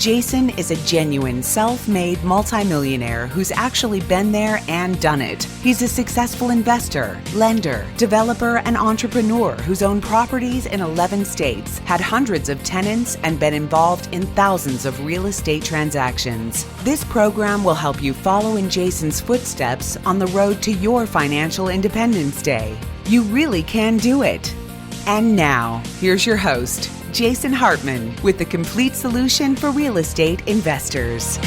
Jason is a genuine, self-made multimillionaire who's actually been there and done it. He's a successful investor, lender, developer, and entrepreneur who's owned properties in 11 states, had hundreds of tenants, and been involved in thousands of real estate transactions. This program will help you follow in Jason's footsteps on the road to your financial Independence Day. You really can do it. And now, here's your host, Jason Hartman, with the complete solution for real estate investors.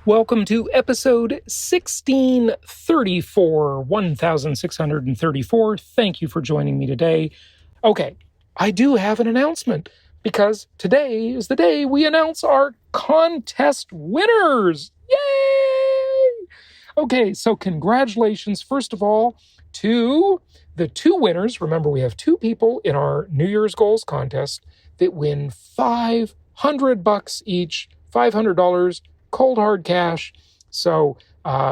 Welcome to episode 1634. Thank you for joining me today. Okay, I do have an announcement because today is the day we announce our contest winners. Yay! Okay, so congratulations, first of all, to the two winners. Remember, we have two people in our New Year's Goals contest that win $500 each, $500, cold hard cash. So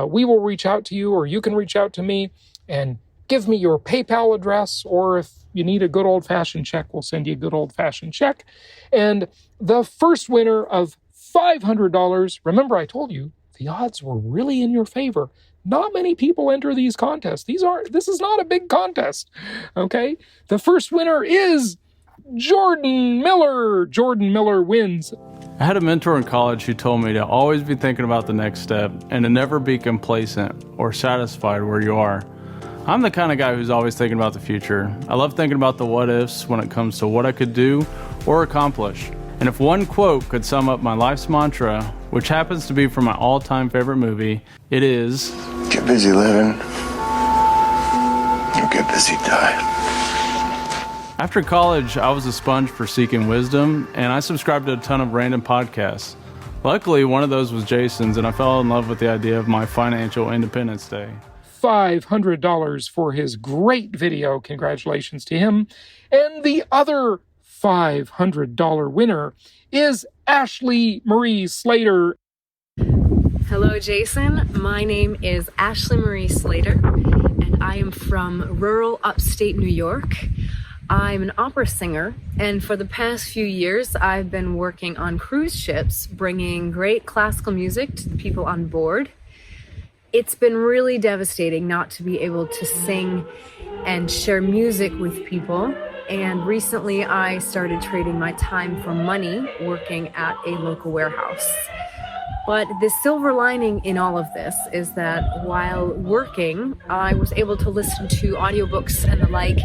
we will reach out to you, or you can reach out to me and give me your PayPal address, or if you need a good old-fashioned check, we'll send you a good old-fashioned check. And the first winner of $500, remember I told you the odds were really in your favor. Not many people enter these contests. This is not a big contest, okay? The first winner is Jordan Miller. Jordan Miller wins. I had a mentor in college who told me to always be thinking about the next step and to never be complacent or satisfied where you are. I'm the kind of guy who's always thinking about the future. I love thinking about the what ifs when it comes to what I could do or accomplish. And if one quote could sum up my life's mantra, which happens to be from my all-time favorite movie, it is, get busy living, or get busy dying. After college, I was a sponge for seeking wisdom, and I subscribed to a ton of random podcasts. Luckily, one of those was Jason's, and I fell in love with the idea of my financial Independence Day. $500 for his great video. Congratulations to him. And the other $500 winner is Ashley Marie Slater. Hello, Jason. My name is Ashley Marie Slater, and I am from rural upstate New York. I'm an opera singer, and for the past few years, I've been working on cruise ships, bringing great classical music to the people on board. It's been really devastating not to be able to sing and share music with people. And recently I started trading my time for money working at a local warehouse. But the silver lining in all of this is that while working, I was able to listen to audiobooks and the like.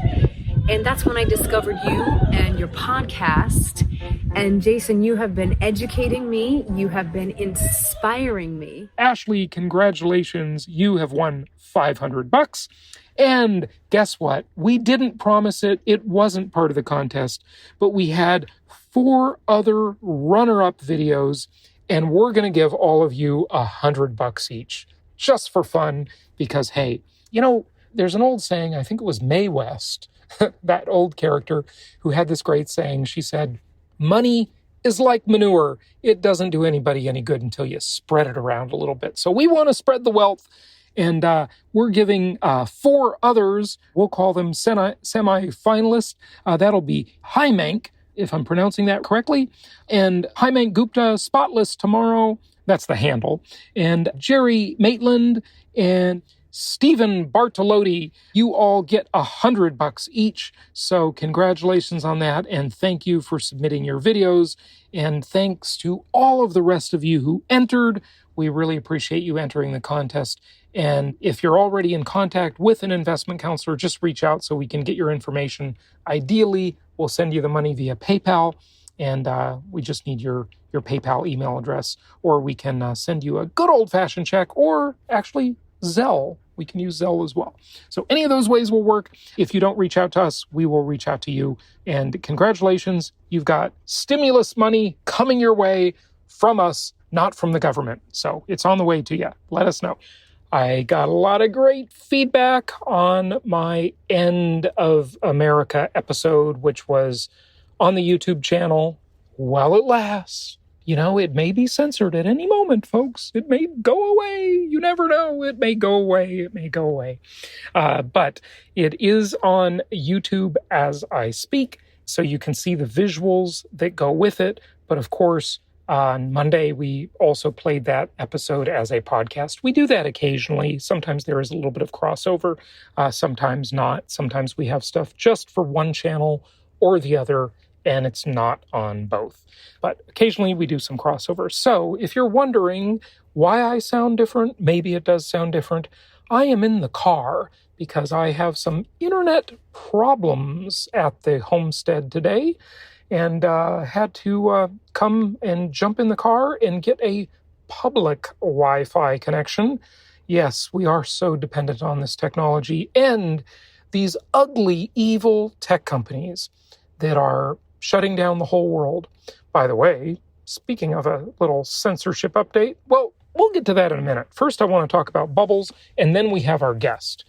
And that's when I discovered you and your podcast. And Jason, you have been educating me. You have been inspiring me. Ashley, congratulations. You have won $500. And guess what? We didn't promise it. It wasn't part of the contest, but we had 4 other runner-up videos, and we're going to give all of you $100 each, just for fun, because, hey, you know, there's an old saying, I think it was Mae West, that old character who had this great saying. She said, money is like manure. It doesn't do anybody any good until you spread it around a little bit. So we want to spread the wealth. And we're giving 4 others, we'll call them semi-finalists. That'll be Himank, if I'm pronouncing that correctly, and Himank Gupta, Spotless Tomorrow, that's the handle, and Jerry Maitland, and Stephen Bartolotti. You all get $100 each, so congratulations on that, and thank you for submitting your videos, and thanks to all of the rest of you who entered. We really appreciate you entering the contest. And if you're already in contact with an investment counselor, just reach out so we can get your information. Ideally, we'll send you the money via PayPal, and we just need your PayPal email address, or we can send you a good old-fashioned check, or actually Zelle. We can use Zelle as well. So any of those ways will work. If you don't reach out to us, we will reach out to you. And congratulations, you've got stimulus money coming your way from us, not from the government. So it's on the way to you. Let us know. I got a lot of great feedback on my End of America episode, which was on the YouTube channel while it lasts. You know, it may be censored at any moment, folks. It may go away. You never know. It may go away. It may go away. But it is on YouTube as I speak. so you can see the visuals that go with it. But of course, on Monday, we also played that episode as a podcast. We do that occasionally. Sometimes there is a little bit of crossover, sometimes not. Sometimes we have stuff just for one channel or the other, and it's not on both. But occasionally we do some crossover. So if you're wondering why I sound different, maybe it does sound different, I am in the car because I have some internet problems at the homestead today, and had to come and jump in the car and get a public Wi-Fi connection. Yes, we are so dependent on this technology and these ugly, evil tech companies that are shutting down the whole world. By the way, speaking of a little censorship update, well, we'll get to that in a minute. First, I want to talk about bubbles, and then we have our guest.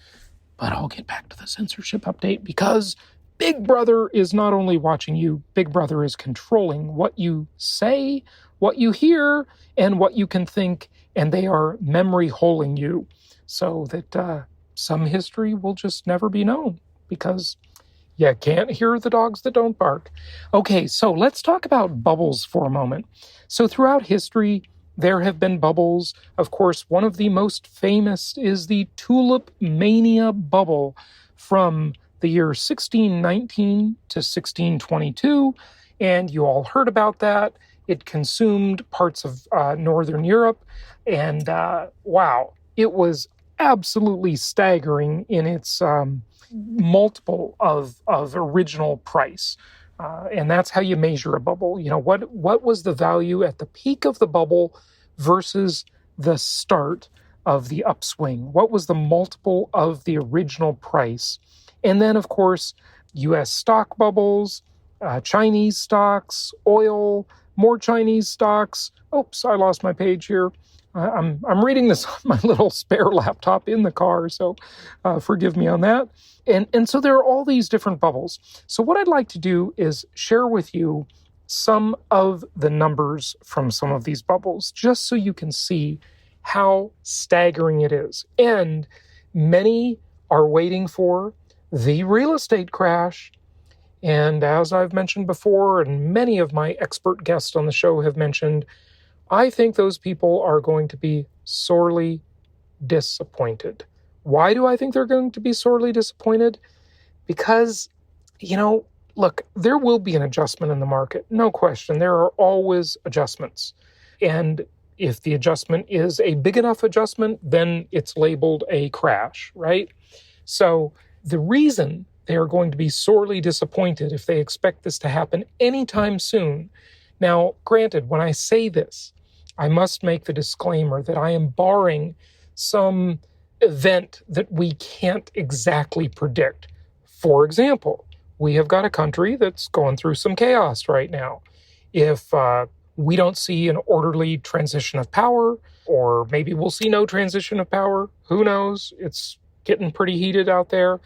But I'll get back to the censorship update because Big Brother is not only watching you, Big Brother is controlling what you say, what you hear, and what you can think, and they are memory holing you so that some history will just never be known because you can't hear the dogs that don't bark. Okay, so let's talk about bubbles for a moment. So throughout history, there have been bubbles. Of course, one of the most famous is the Tulip-Mania bubble from the year 1619 to 1622, and you all heard about that. It consumed parts of Northern Europe, and wow, it was absolutely staggering in its multiple of original price. And that's how you measure a bubble. You know, what was the value at the peak of the bubble versus the start of the upswing? What was the multiple of the original price? And then, of course, U.S. stock bubbles, Chinese stocks, oil, more Chinese stocks. Oops, I lost my page here. I'm reading this on my little spare laptop in the car, so forgive me on that. And so there are all these different bubbles. So what I'd like to do is share with you some of the numbers from some of these bubbles, just so you can see how staggering it is. And many are waiting for the real estate crash. And as I've mentioned before, and many of my expert guests on the show have mentioned, I think those people are going to be sorely disappointed. Why do I think they're going to be sorely disappointed? Because, you know, look, there will be an adjustment in the market. No question. There are always adjustments. And if the adjustment is a big enough adjustment, then it's labeled a crash, right? So the reason they are going to be sorely disappointed if they expect this to happen anytime soon. Now, granted, when I say this, I must make the disclaimer that I am barring some event that we can't exactly predict. For example, we have got a country that's going through some chaos right now. If we don't see an orderly transition of power, or maybe we'll see no transition of power, who knows? It's getting pretty heated out there.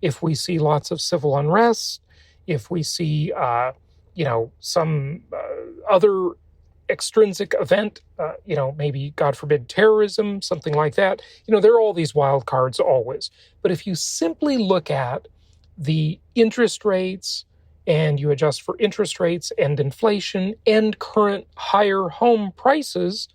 If we see lots of civil unrest, if we see, some other extrinsic event, maybe, God forbid, terrorism, something like that. There are all these wild cards always. But if you simply look at the interest rates and you adjust for interest rates and inflation and current higher home prices,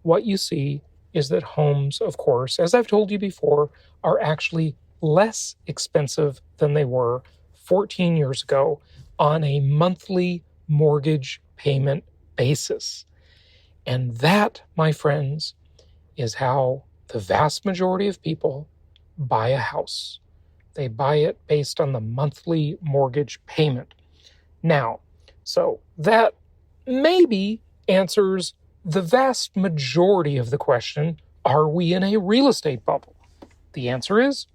what you see is that homes, of course, as I've told you before, are actually less expensive than they were 14 years ago on a monthly mortgage payment basis. And that, my friends, is how the vast majority of people buy a house. They buy it based on the monthly mortgage payment. Now, so that maybe answers the vast majority of the question, are we in a real estate bubble? The answer is,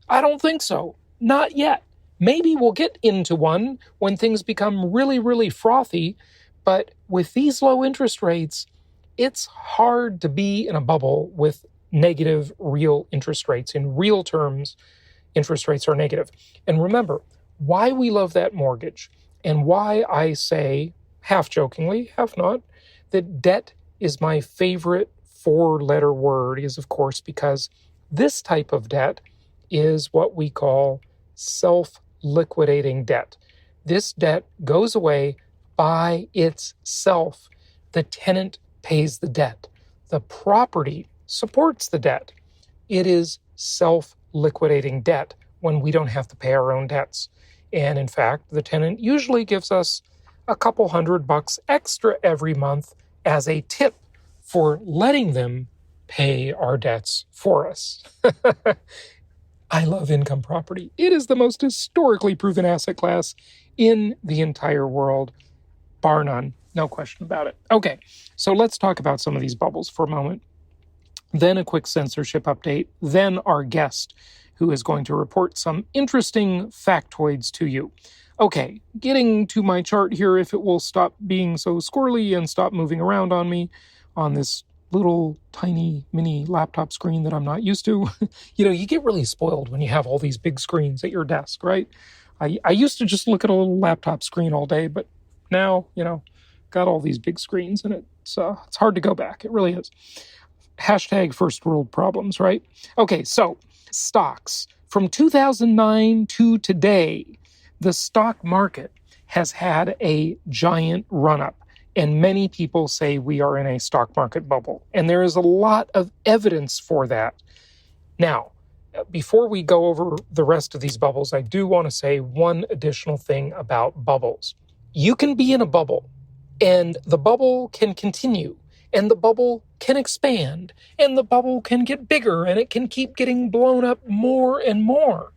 I don't think so. Not yet. Maybe we'll get into one when things become really, really frothy. But with these low interest rates, it's hard to be in a bubble with negative real interest rates. In real terms, interest rates are negative. And remember, why we love that mortgage and why I say, half jokingly, half not, that debt is my favorite four-letter word is, of course, because this type of debt is what we call self-liquidating debt. This debt goes away by itself. The tenant pays the debt. The property supports the debt. It is self-liquidating debt when we don't have to pay our own debts. And in fact, the tenant usually gives us a couple $100 extra every month as a tip for letting them pay our debts for us. I love income property. It is the most historically proven asset class in the entire world, bar none. No question about it. Okay, so let's talk about some of these bubbles for a moment. Then a quick censorship update. Then our guest, who is going to report some interesting factoids to you. Okay, getting to my chart here, if it will stop being so squirrely and stop moving around on me on this little tiny mini laptop screen that I'm not used to. You get really spoiled when you have all these big screens at your desk, right? I used to just look at a little laptop screen all day, but now, got all these big screens and it's hard to go back. It really is. Hashtag first world problems, right? Okay, so stocks. From 2009 to today, the stock market has had a giant run-up. And many people say we are in a stock market bubble. And there is a lot of evidence for that. Now, before we go over the rest of these bubbles, I do want to say one additional thing about bubbles. You can be in a bubble, and the bubble can continue, and the bubble can expand, and the bubble can get bigger, and it can keep getting blown up more and more.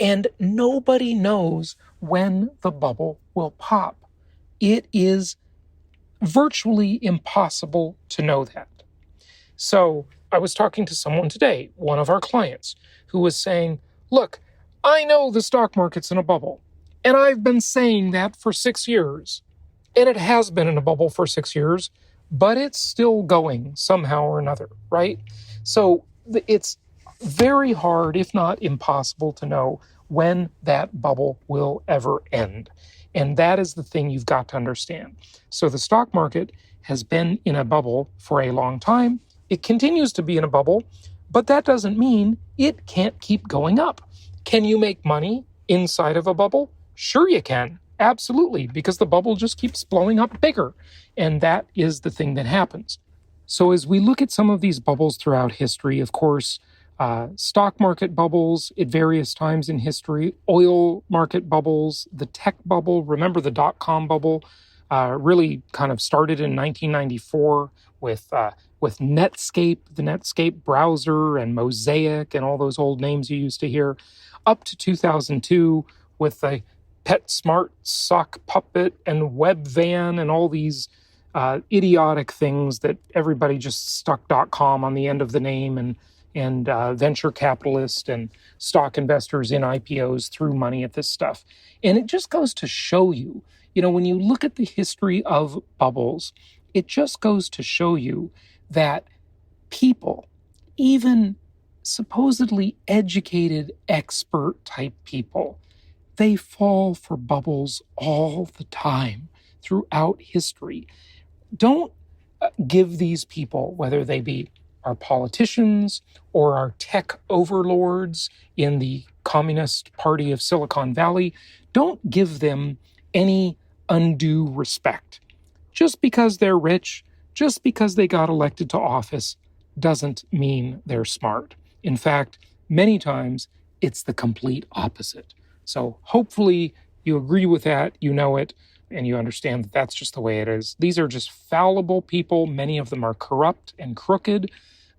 And nobody knows when the bubble will pop. It is virtually impossible to know that. So I was talking to someone today, one of our clients, who was saying, look, I know the stock market's in a bubble, and I've been saying that for 6 years. And it has been in a bubble for 6 years, but it's still going somehow or another, right? So it's very hard, if not impossible, to know when that bubble will ever end. And that is the thing you've got to understand. So the stock market has been in a bubble for a long time. It continues to be in a bubble, but that doesn't mean it can't keep going up. Can you make money inside of a bubble? Sure you can. Absolutely, because the bubble just keeps blowing up bigger. And that is the thing that happens. So as we look at some of these bubbles throughout history, of course, stock market bubbles at various times in history, oil market bubbles, the tech bubble. Remember the dot-com bubble really kind of started in 1994 with Netscape, the Netscape browser, and Mosaic, and all those old names you used to hear, up to 2002 with the PetSmart, Sock Puppet, and Webvan, and all these idiotic things that everybody just stuck .com on the end of the name, and venture capitalists and stock investors in IPOs threw money at this stuff. And it just goes to show you, when you look at the history of bubbles, it just goes to show you that people, even supposedly educated expert type people, they fall for bubbles all the time throughout history. Don't give these people, whether they be our politicians or our tech overlords in the Communist Party of Silicon Valley, don't give them any undue respect. Just because they're rich, just because they got elected to office, doesn't mean they're smart. In fact, many times it's the complete opposite. So hopefully you agree with that, you know it, and you understand that that's just the way it is. These are just fallible people. Many of them are corrupt and crooked.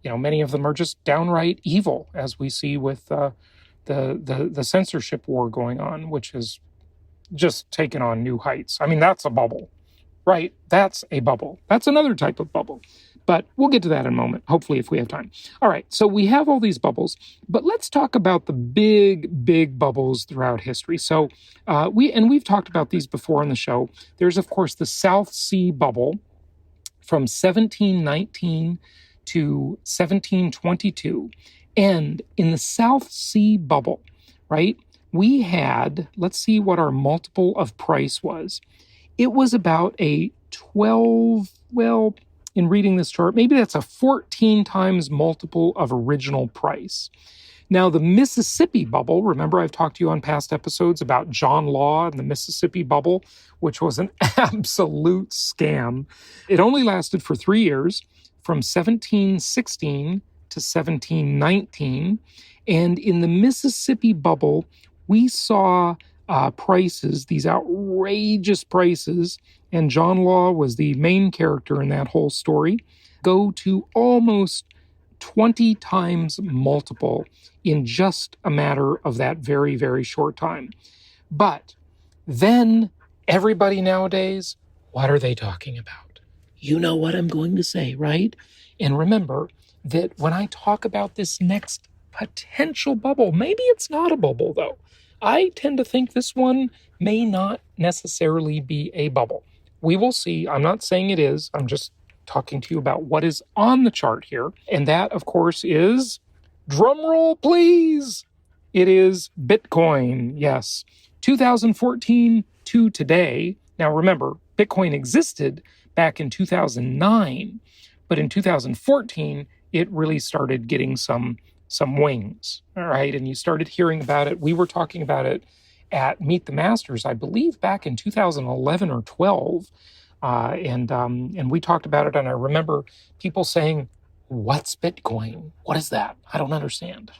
Many of them are just downright evil, as we see with the censorship war going on, which has just taken on new heights. I mean, that's a bubble, right? That's a bubble. That's another type of bubble. But we'll get to that in a moment, hopefully, if we have time. All right, so we have all these bubbles, but let's talk about the big bubbles throughout history. So we've talked about these before on the show. There's, of course, the South Sea bubble from 1719 to 1722. And in the South Sea bubble, right, we had, let's see what our multiple of price was. It was about a 12, in reading this chart, maybe that's a 14 times multiple of original price. Now, the Mississippi bubble, remember I've talked to you on past episodes about John Law and the Mississippi bubble, which was an absolute scam. It only lasted for 3 years, from 1716 to 1719. And in the Mississippi bubble, we saw prices, these outrageous prices, and John Law was the main character in that whole story, go to almost 20 times multiple in just a matter of that very, very short time. But then everybody nowadays, what are they talking about? You know what I'm going to say, right? And remember that when I talk about this next potential bubble, maybe it's not a bubble though. I tend to think this one may not necessarily be a bubble. We will see. I'm not saying it is. I'm just talking to you about what is on the chart here. And that, of course, is, drumroll please, it is Bitcoin. Yes. 2014 to today. Now remember, Bitcoin existed back in 2009, but in 2014, it really started getting some wings, all right? And you started hearing about it. We were talking about it at Meet the Masters, I believe, back in 2011 or 12. And we talked about it, and I remember people saying, what's Bitcoin? What is that? I don't understand.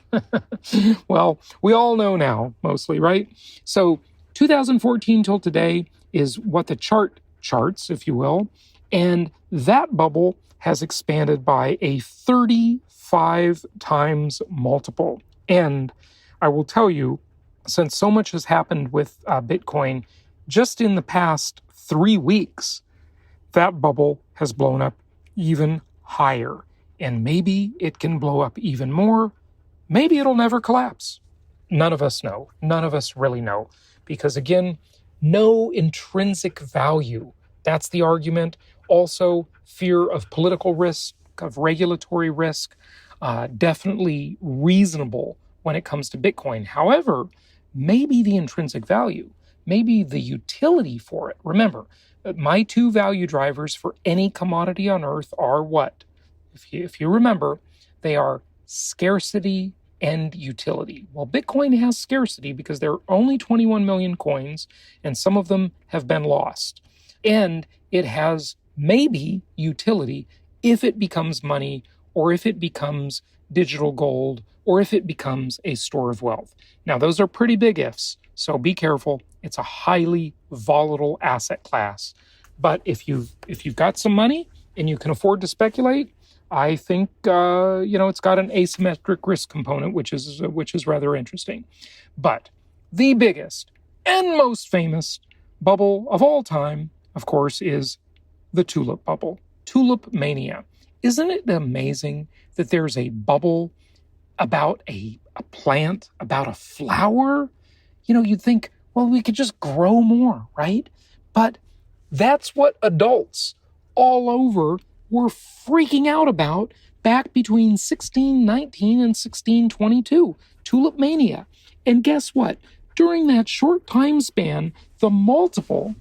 Well, we all know now, mostly, right? So 2014 till today is what the chart charts, if you will, and that bubble has expanded by a 35 times multiple. And I will tell you, since so much has happened with Bitcoin, just in the past 3 weeks, that bubble has blown up even higher. And maybe it can blow up even more. Maybe it'll never collapse. None of us know. None of us really know. Because again, no intrinsic value. That's the argument. Also, fear of political risk, of regulatory risk, definitely reasonable when it comes to Bitcoin. However, maybe the intrinsic value, maybe the utility for it. Remember, my 2 value drivers for any commodity on earth are what? If you remember, they are scarcity and utility. Well, Bitcoin has scarcity because there are only 21 million coins, and some of them have been lost. And it has maybe utility if it becomes money, or if it becomes digital gold, or if it becomes a store of wealth. Now, those are pretty big ifs, so be careful. It's a highly volatile asset class. But if you've got some money and you can afford to speculate, I think it's got an asymmetric risk component, which is rather interesting. But the biggest and most famous bubble of all time, of course, is the tulip bubble, Tulip-Mania. Isn't it amazing that there's a bubble about a plant, about a flower? You'd think, well, we could just grow more, right? But that's what adults all over were freaking out about back between 1619 and 1622, Tulip-Mania. And guess what? During that short time span, the multiple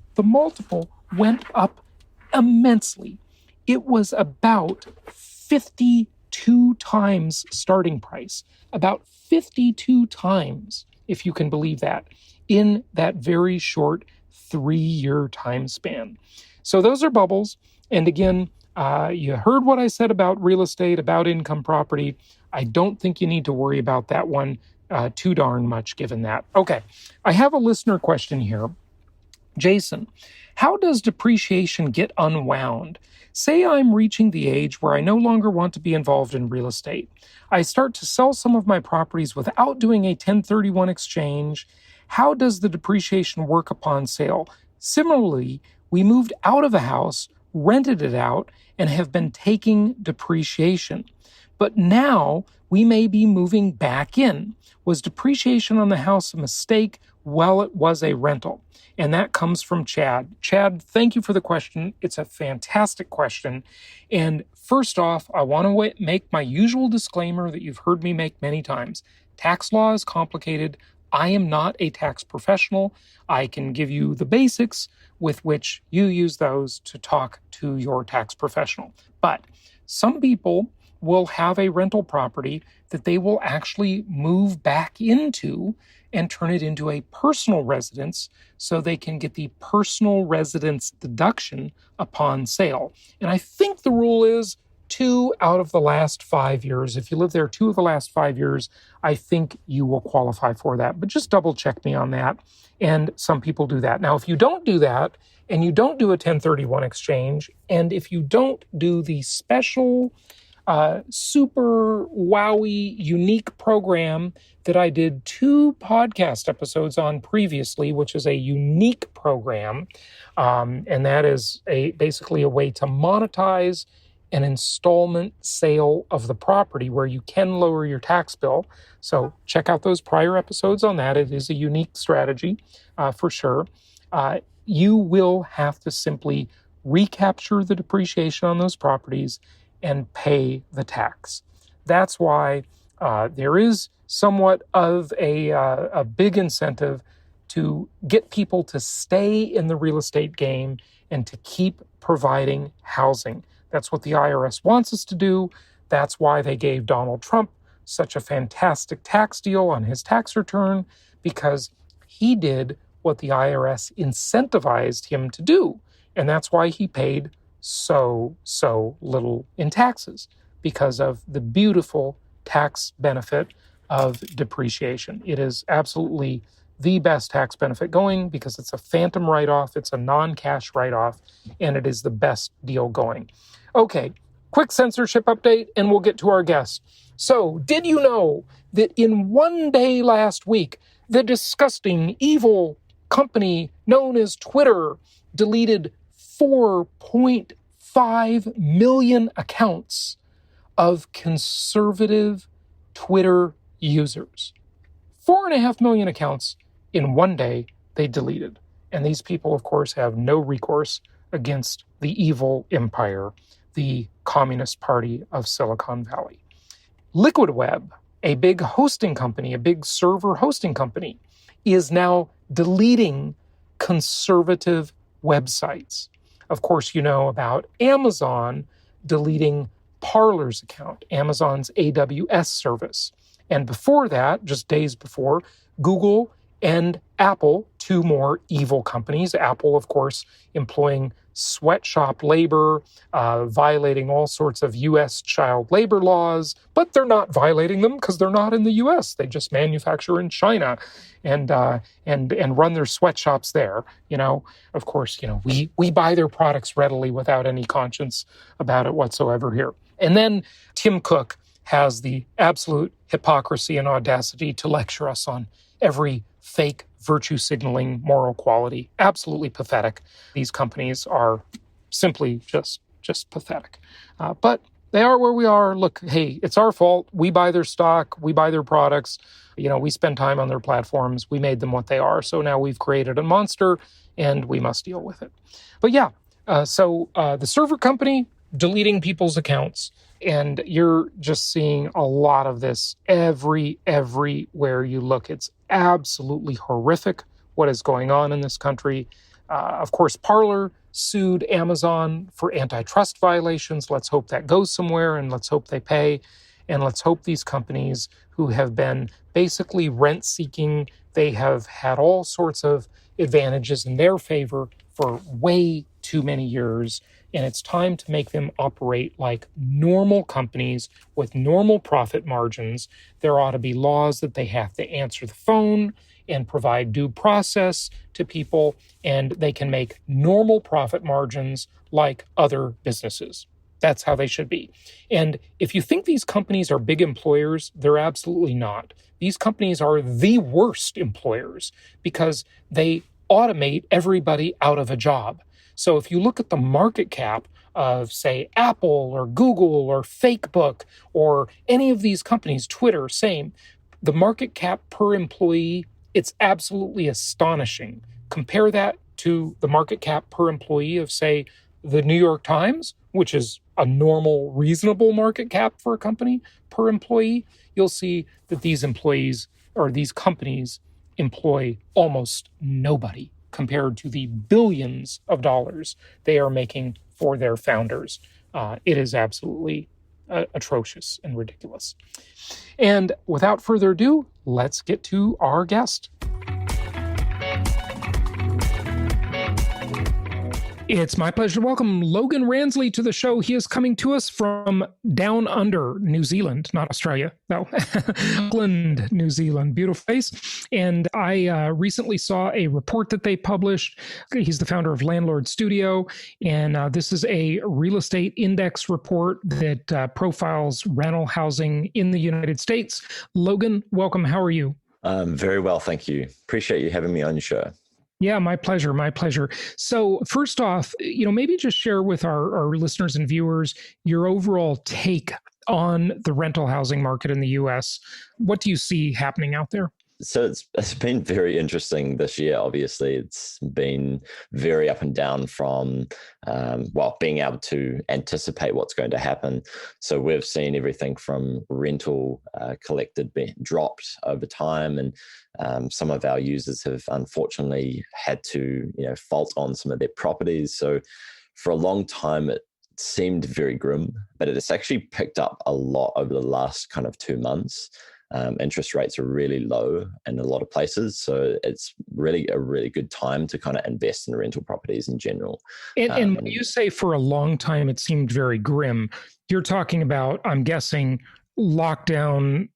went up immensely. It was about 52 times starting price, about 52 times, if you can believe that, in that very short 3-year time span. So those are bubbles. And again, you heard what I said about real estate, about income property. I don't think you need to worry about that one too darn much given that. Okay, I have a listener question here. Jason, how does depreciation get unwound? Say I'm reaching the age where I no longer want to be involved in real estate. I start to sell some of my properties without doing a 1031 exchange. How does the depreciation work upon sale? Similarly, we moved out of a house, rented it out, and have been taking depreciation. But now we may be moving back in. Was depreciation on the house a mistake? Well, it was a rental. And that comes from Chad. Chad, thank you for the question. It's a fantastic question. And first off, I want to make my usual disclaimer that you've heard me make many times. Tax law is complicated. I am not a tax professional. I can give you the basics with which you use those to talk to your tax professional. But some people will have a rental property that they will actually move back into and turn it into a personal residence so they can get the personal residence deduction upon sale. And I think the rule is 2 out of the last 5 years. If you live there 2 of the last 5 years, I think you will qualify for that. But just double check me on that. And some people do that. Now, if you don't do that, and you don't do a 1031 exchange, and if you don't do the special super wowie unique program that I did 2 podcast episodes on previously, which is a unique program, and that is basically a way to monetize an installment sale of the property where you can lower your tax bill. So check out those prior episodes on that. It is a unique strategy for sure. You will have to simply recapture the depreciation on those properties and pay the tax. That's why there is somewhat of a big incentive to get people to stay in the real estate game and to keep providing housing. That's what the IRS wants us to do. That's why they gave Donald Trump such a fantastic tax deal on his tax return, because he did what the IRS incentivized him to do. And that's why he paid so little in taxes, because of the beautiful tax benefit of depreciation. It is absolutely the best tax benefit going because it's a phantom write-off, it's a non-cash write-off, and it is the best deal going. Okay, quick censorship update, and we'll get to our guest. So, did you know that in one day last week, the disgusting, evil company known as Twitter deleted 4.5 million accounts of conservative Twitter users? 4.5 million accounts in one day they deleted. And these people, of course, have no recourse against the evil empire, the Communist Party of Silicon Valley. Liquid Web, a big hosting company, a big server hosting company, is now deleting conservative websites. Of course, you know about Amazon deleting Parler's account, Amazon's AWS service. And before that, just days before, Google and Apple, 2 more evil companies. Apple, of course, employing sweatshop labor, violating all sorts of U.S. child labor laws, but they're not violating them because they're not in the U.S. They just manufacture in China and run their sweatshops there. You know, of course, you know, we buy their products readily without any conscience about it whatsoever here. And then Tim Cook has the absolute hypocrisy and audacity to lecture us on every fake virtue signaling moral quality. Absolutely pathetic. These companies are simply just pathetic. But they are where we are. Look, hey, it's our fault. We buy their stock. We buy their products. You know, we spend time on their platforms. We made them what they are. So now we've created a monster and we must deal with it. But yeah, so the server company deleting people's accounts. And you're just seeing a lot of this everywhere you look. It's absolutely horrific what is going on in this country. Of course, Parler sued Amazon for antitrust violations. Let's hope that goes somewhere, and let's hope they pay. And let's hope these companies who have been basically rent-seeking, they have had all sorts of advantages in their favor for way too many years. And it's time to make them operate like normal companies with normal profit margins. There ought to be laws that they have to answer the phone and provide due process to people, and they can make normal profit margins like other businesses. That's how they should be. And if you think these companies are big employers, they're absolutely not. These companies are the worst employers because they automate everybody out of a job. So if you look at the market cap of, say, Apple or Google or Facebook or any of these companies, Twitter, same, the market cap per employee, it's absolutely astonishing. Compare that to the market cap per employee of, say, the New York Times, which is a normal, reasonable market cap for a company per employee. You'll see that these employees or these companies employ almost nobody compared to the billions of dollars they are making for their founders. It is absolutely atrocious and ridiculous. And without further ado, let's get to our guest. It's my pleasure to welcome Logan Ransley to the show. He is coming to us from down under New Zealand, not Australia, no, Auckland, New Zealand, beautiful place. And I recently saw a report that they published. He's the founder of Landlord Studio, and this is a real estate index report that profiles rental housing in the United States. Logan, welcome. How are you? Very well, thank you. Appreciate you having me on your show. Yeah, my pleasure. My pleasure. So first off, maybe just share with our listeners and viewers your overall take on the rental housing market in the U.S. What do you see happening out there? So it's been very interesting this year. Obviously, it's been very up and down from, being able to anticipate what's going to happen. So we've seen everything from rental collected being dropped over time, and some of our users have unfortunately had to, fault on some of their properties. So for a long time, it seemed very grim, but it's actually picked up a lot over the last kind of 2 months. Interest rates are really low in a lot of places. So it's really a really good time to kind of invest in rental properties in general. And when you say for a long time, it seemed very grim, you're talking about, I'm guessing, lockdown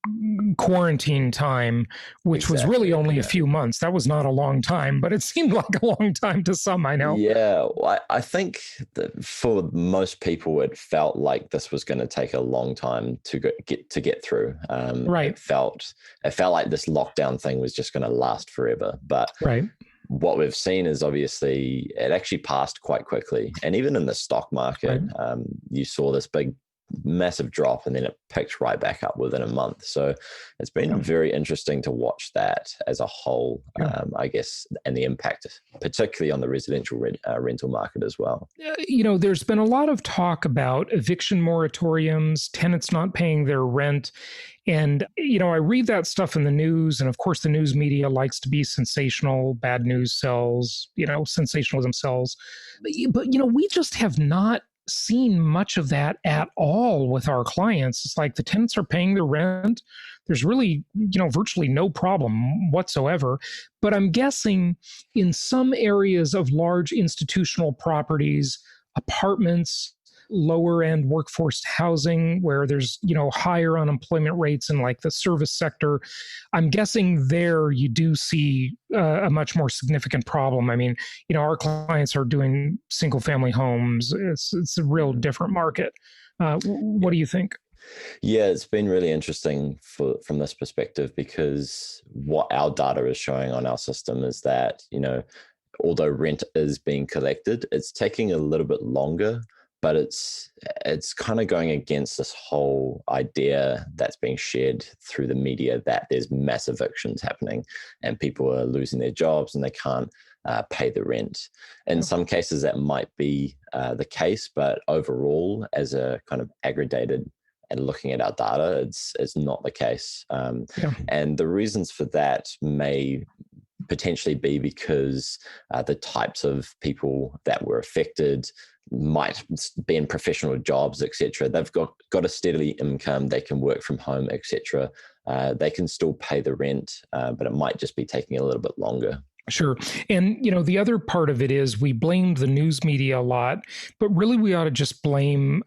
quarantine time, which was really only a few months. That was not a long time, but it seemed like a long time to some, I know. Yeah, I think that for most people, it felt like this was going to take a long time to get through. Right. It felt like this lockdown thing was just going to last forever. But right. What we've seen is obviously it actually passed quite quickly. And even in the stock market, you saw this massive drop, and then it picked right back up within a month. So it's been very interesting to watch that as a whole, I guess, and the impact, particularly on the residential rental market as well. There's been a lot of talk about eviction moratoriums, tenants not paying their rent. And, I read that stuff in the news, and of course the news media likes to be sensational. Bad news sells, sensationalism sells. But we just have not seen much of that at all with our clients. It's like the tenants are paying their rent. There's really, virtually no problem whatsoever. But I'm guessing in some areas of large institutional properties, apartments, lower end workforce housing where there's, higher unemployment rates in like the service sector, I'm guessing there you do see a much more significant problem. I mean, our clients are doing single family homes. It's a real different market. What do you think? Yeah, it's been really interesting from this perspective, because what our data is showing on our system is that, although rent is being collected, it's taking a little bit longer. But it's kind of going against this whole idea that's being shared through the media that there's mass evictions happening and people are losing their jobs and they can't pay the rent. In some cases, that might be the case, but overall, as a kind of aggregated and looking at our data, it's not the case. And the reasons for that may potentially be because the types of people that were affected might be in professional jobs, etc. They've got a steady income, they can work from home, etc. They can still pay the rent, but it might just be taking a little bit longer. Sure. And, the other part of it is we blamed the news media a lot, but really we ought to just blame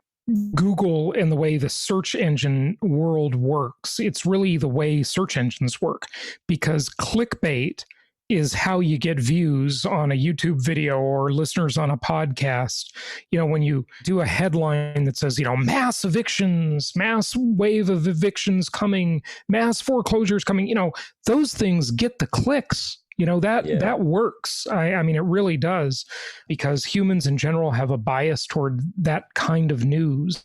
Google and the way the search engine world works. It's really the way search engines work, because clickbait is how you get views on a YouTube video or listeners on a podcast. When you do a headline that says, mass evictions, mass wave of evictions coming, mass foreclosures coming, those things get the clicks. That works. I mean, it really does, because humans in general have a bias toward that kind of news.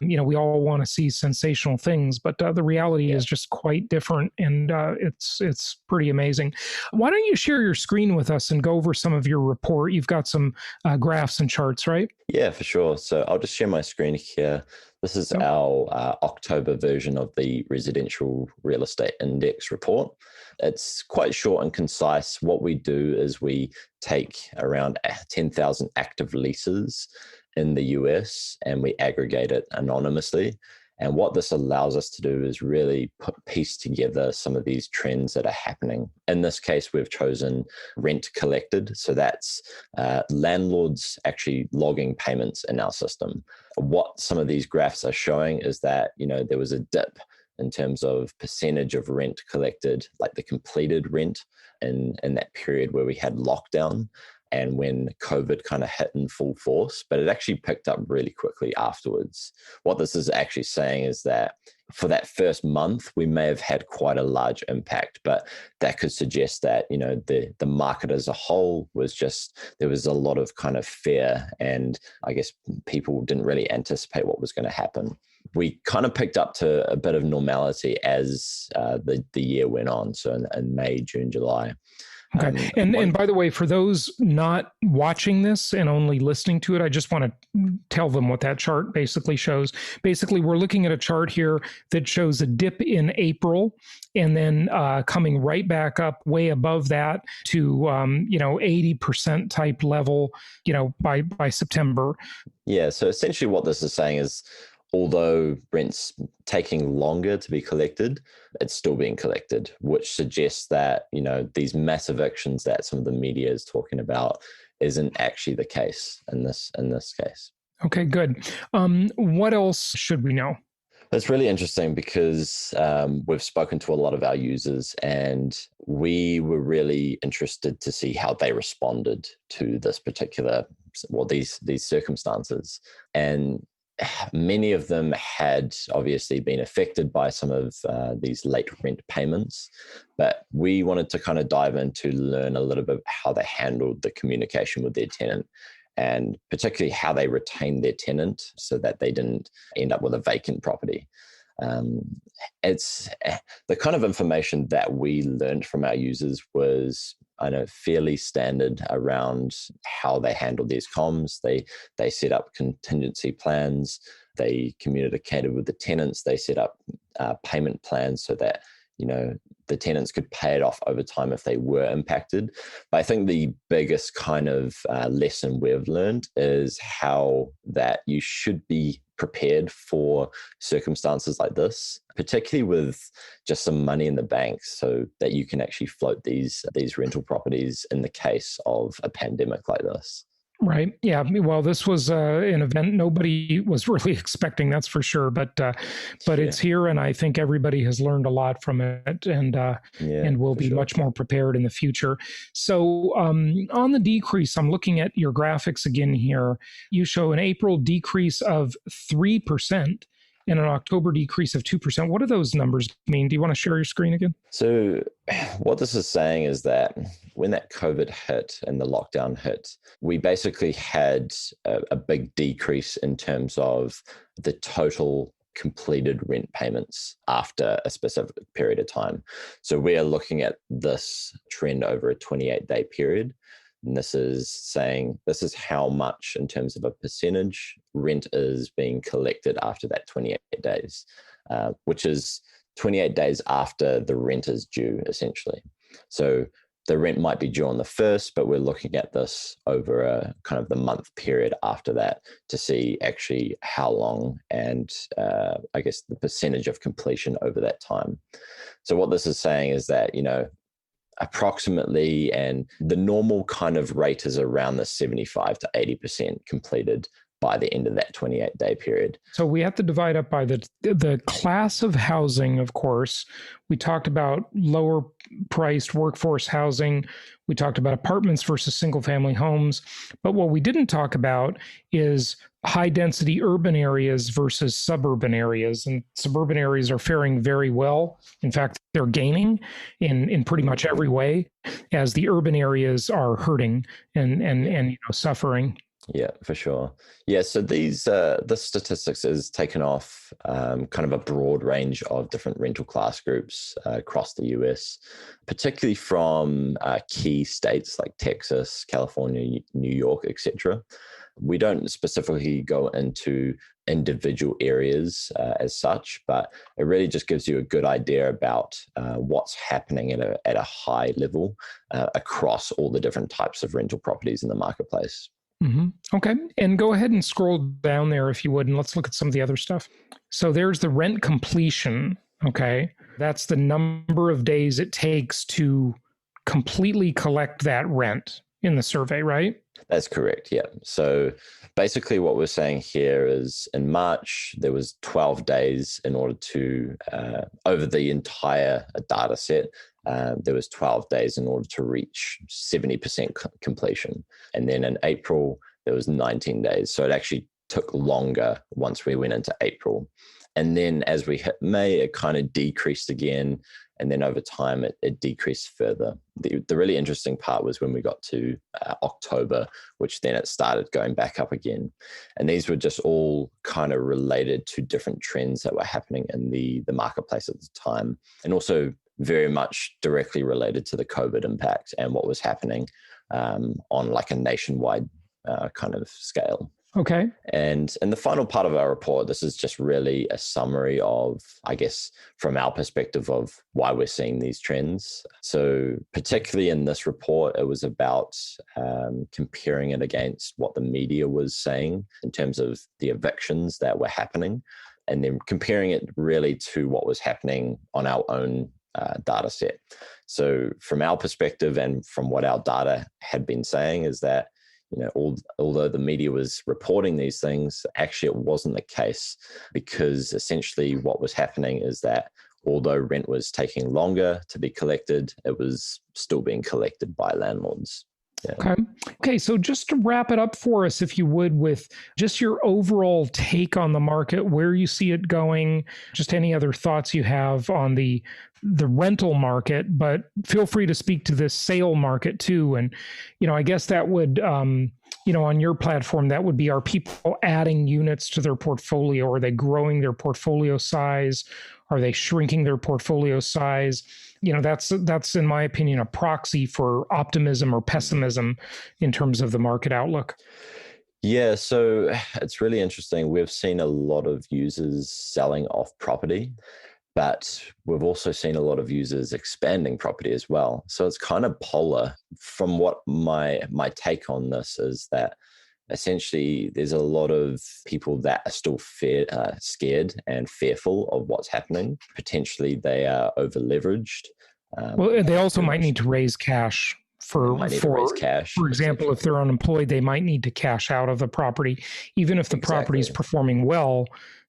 We all want to see sensational things, but the reality is just quite different, and it's pretty amazing. Why don't you share your screen with us and go over some of your report? You've got some graphs and charts, right? Yeah, for sure. So I'll just share my screen here. This is our October version of the Residential Real Estate Index report. It's quite short and concise. What we do is we take around 10,000 active leases in the US and we aggregate it anonymously. And what this allows us to do is really piece together some of these trends that are happening. In this case, we've chosen rent collected. So that's landlords actually logging payments in our system. What some of these graphs are showing is that, there was a dip in terms of percentage of rent collected, like the completed rent in that period where we had lockdown and when COVID kind of hit in full force, but it actually picked up really quickly afterwards. What this is actually saying is that for that first month, we may have had quite a large impact, but that could suggest that, the market as a whole was there was a lot of kind of fear, and I guess people didn't really anticipate what was going to happen. We kind of picked up to a bit of normality as the year went on. So in May, June, July. Okay. And by the way, for those not watching this and only listening to it, I just want to tell them what that chart basically shows. Basically, we're looking at a chart here that shows a dip in April and then coming right back up way above that to, 80% type level, by September. Yeah. So essentially what this is saying is, although rent's taking longer to be collected, it's still being collected, which suggests that, these mass evictions that some of the media is talking about isn't actually the case in this case. Okay, good. What else should we know? That's really interesting because we've spoken to a lot of our users and we were really interested to see how they responded to this particular, these circumstances. And many of them had obviously been affected by some of these late rent payments, but we wanted to kind of dive in to learn a little bit how they handled the communication with their tenant and particularly how they retained their tenant so that they didn't end up with a vacant property. It's the kind of information that we learned from our users was, I know, fairly standard around how they handle these comms. They set up contingency plans. They communicated with the tenants. They set up payment plans so that, the tenants could pay it off over time if they were impacted. But I think the biggest kind of lesson we've learned is how that you should be prepared for circumstances like this, particularly with just some money in the bank so that you can actually float these rental properties in the case of a pandemic like this. Right. Yeah. Well, this was an event nobody was really expecting, that's for sure. But it's here, and I think everybody has learned a lot from it, and will be much more prepared in the future. So on the decrease, I'm looking at your graphics again here. You show an April decrease of 3%. And an October decrease of 2%. What do those numbers mean? Do you want to share your screen again? So what this is saying is that when that COVID hit and the lockdown hit, we basically had a big decrease in terms of the total completed rent payments after a specific period of time. So we are looking at this trend over a 28-day period. And this is saying this is how much in terms of a percentage rent is being collected after that 28 days, which is 28 days after the rent is due, essentially. So the rent might be due on the 1st, but we're looking at this over a kind of the month period after that to see actually how long and I guess the percentage of completion over that time. So what this is saying is that, approximately, and the normal kind of rate is around the 75 to 80% completed by the end of that 28-day period. So we have to divide up by the class of housing, of course. We talked about lower priced workforce housing. We talked about apartments versus single family homes. But what we didn't talk about is high density urban areas versus suburban areas. And suburban areas are faring very well. In fact, they're gaining in pretty much every way, as the urban areas are hurting and suffering. Yeah, for sure. Yeah, so this statistics is taken off kind of a broad range of different rental class groups across the US, particularly from key states like Texas, California, New York, etc. We don't specifically go into individual areas as such, but it really just gives you a good idea about what's happening at a high level across all the different types of rental properties in the marketplace. Okay. And go ahead and scroll down there if you would, and let's look at some of the other stuff. So there's the rent completion. Okay. That's the number of days it takes to completely collect that rent in the survey, right? That's correct. Yeah. So basically what we're saying here is in March, there was 12 days in order to, over the entire data set, there was 12 days in order to reach 70% completion. And then in April, there was 19 days. So it actually took longer once we went into April. And then as we hit May, it kind of decreased again. And then over time, it decreased further. The really interesting part was when we got to October, which then it started going back up again. And these were just all kind of related to different trends that were happening in the marketplace at the time. And also very much directly related to the COVID impact and what was happening on like a nationwide kind of scale. Okay. And in the final part of our report, this is just really a summary of, I guess, from our perspective of why we're seeing these trends. So particularly in this report, it was about comparing it against what the media was saying in terms of the evictions that were happening, and then comparing it really to what was happening on our own data set. So from our perspective and from what our data had been saying is that, you know, although the media was reporting these things, actually it wasn't the case, because essentially what was happening is that although rent was taking longer to be collected, it was still being collected by landlords. Yeah. Okay. So just to wrap it up for us, if you would, with just your overall take on the market, where you see it going, just any other thoughts you have on the rental market, but feel free to speak to this sale market too. And, you know, I guess that would, you know, on your platform, that would be, are people adding units to their portfolio? Are they growing their portfolio size? Are they shrinking their portfolio size? You know, that's in my opinion, a proxy for optimism or pessimism in terms of the market outlook. Yeah, so it's really interesting. We've seen a lot of users selling off property, but we've also seen a lot of users expanding property as well. So it's kind of polar. From what my take on this is that essentially there's a lot of people that are still scared and fearful of what's happening. Potentially they are over leveraged. Well, they also might need to raise cash. For example, if they're unemployed, they might need to cash out of the property. Even if the property is performing well,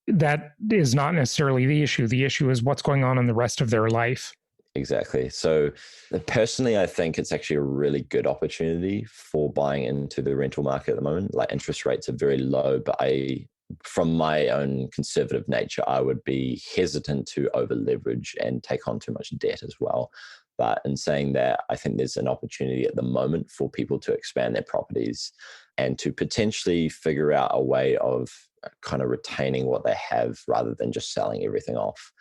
that is not necessarily the issue. The issue is what's going on in the rest of their life. Exactly. So personally, I think it's actually a really good opportunity for buying into the rental market at the moment. Like, interest rates are very low, but from my own conservative nature, I would be hesitant to over leverage and take on too much debt as well. But in saying that, I think there's an opportunity at the moment for people to expand their properties and to potentially figure out a way of kind of retaining what they have rather than just selling everything off.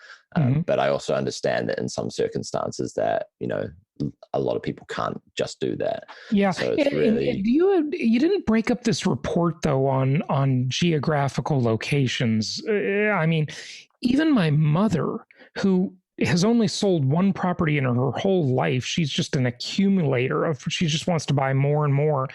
But I also understand that in some circumstances that, you know, a lot of people can't just do that. Yeah. So it's really... And you didn't break up this report though on geographical locations. I mean, even my mother, who has only sold one property in her whole life. She's just an accumulator she just wants to buy more and more.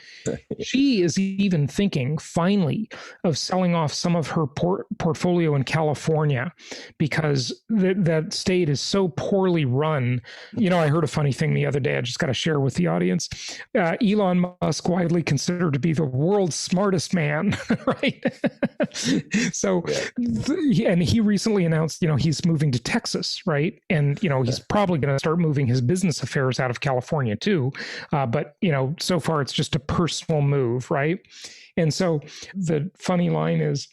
She is even thinking finally of selling off some of her portfolio in California because that state is so poorly run. You know, I heard a funny thing the other day. I just got to share with the audience. Elon Musk, widely considered to be the world's smartest man, right? So, and he recently announced, you know, he's moving to Texas, right? And, you know, he's probably going to start moving his business affairs out of California too. But, you know, so far it's just a personal move, right? And so the funny line is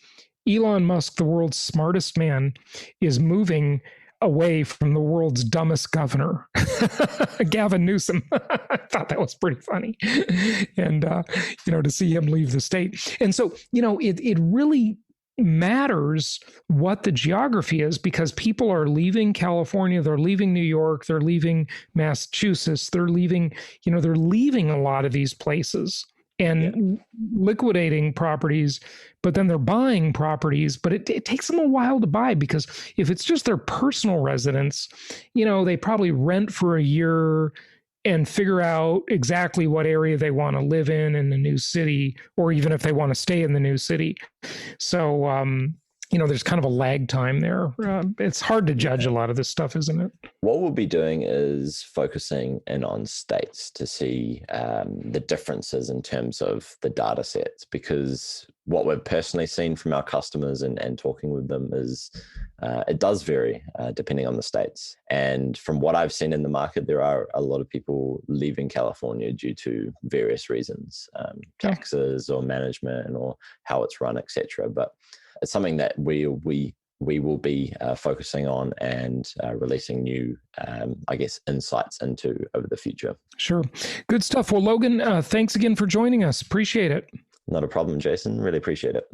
Elon Musk, the world's smartest man, is moving away from the world's dumbest governor, Gavin Newsom. I thought that was pretty funny. And, you know, to see him leave the state. And so, you know, it really matters what the geography is, because people are leaving California, they're leaving New York, they're leaving Massachusetts, they're leaving a lot of these places and liquidating properties, but then they're buying properties, but it takes them a while to buy, because if it's just their personal residence, you know, they probably rent for a year, and figure out exactly what area they want to live in the new city, or even if they want to stay in the new city. So, there's kind of a lag time there. It's hard to judge a lot of this stuff, isn't it? What we'll be doing is focusing in on states to see the differences in terms of the data sets, because what we've personally seen from our customers and talking with them is it does vary depending on the states. And from what I've seen in the market, there are a lot of people leaving California due to various reasons, taxes or management or how it's run, etc. But it's something that we will be focusing on and releasing new, insights into over the future. Sure. Good stuff. Well, Logan, thanks again for joining us. Appreciate it. Not a problem, Jason. Really appreciate it.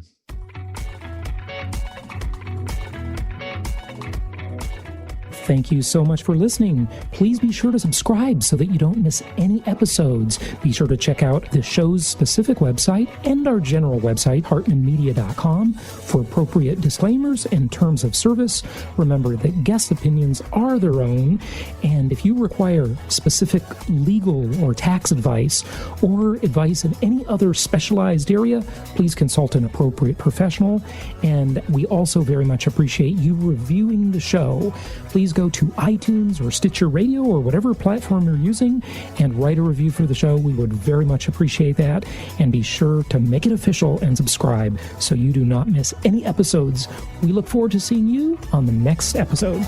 Thank you so much for listening. Please be sure to subscribe so that you don't miss any episodes. Be sure to check out the show's specific website and our general website, hartmanmedia.com, for appropriate disclaimers and terms of service. Remember that guest opinions are their own, and if you require specific legal or tax advice or advice in any other specialized area, please consult an appropriate professional. And we also very much appreciate you reviewing the show. Please go to iTunes or Stitcher Radio or whatever platform you're using and write a review for the show. We would very much appreciate that. And be sure to make it official and subscribe so you do not miss any episodes. We look forward to seeing you on the next episode.